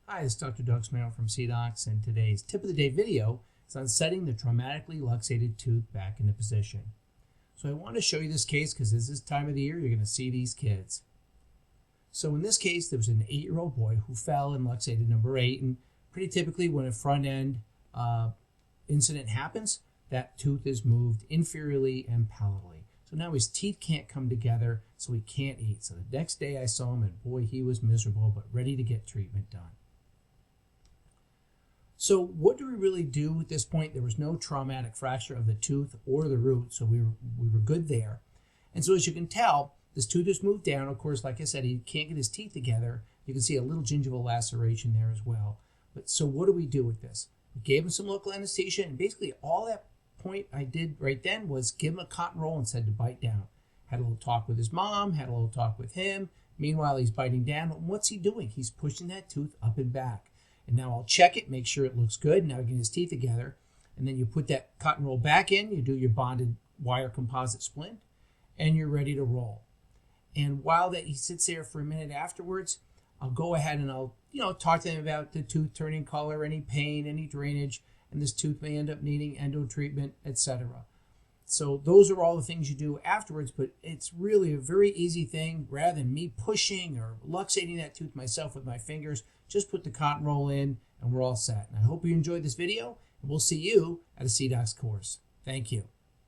Hi, it's Dr. Doug Smale from CDOCS, and today's Tip of the Day video is on setting the traumatically luxated tooth back into position. So I want to show you this case because this is time of the year you're going to see these kids. So in this case, there was an 8-year-old boy who fell in luxated number 8, and pretty typically when a front end incident happens, that tooth is moved inferiorly and palatally. So now his teeth can't come together, so he can't eat. So the next day I saw him, and boy, he was miserable, but ready to get treatment done. So what do we really do at this point? There was no traumatic fracture of the tooth or the root, so we were good there. And so as you can tell, this tooth is moved down. Of course, like I said, he can't get his teeth together. You can see a little gingival laceration there as well. But so what do we do with this? We gave him some local anesthesia, and basically all that point I did right then was give him a cotton roll and said to bite down. Had a little talk with his mom, had a little talk with him. Meanwhile, he's biting down. What's he doing? He's pushing that tooth up and back. And now I'll check it, make sure it looks good. Now get his teeth together. And then you put that cotton roll back in, you do your bonded wire composite splint, and you're ready to roll. And while that he sits there for a minute afterwards, I'll go ahead and I'll talk to him about the tooth turning color, any pain, any drainage, and this tooth may end up needing endo treatment, etc. So those are all the things you do afterwards, but it's really a very easy thing. Rather than me pushing or luxating that tooth myself with my fingers, just put the cotton roll in and we're all set. And I hope you enjoyed this video, and we'll see you at a CDOCS course. Thank you.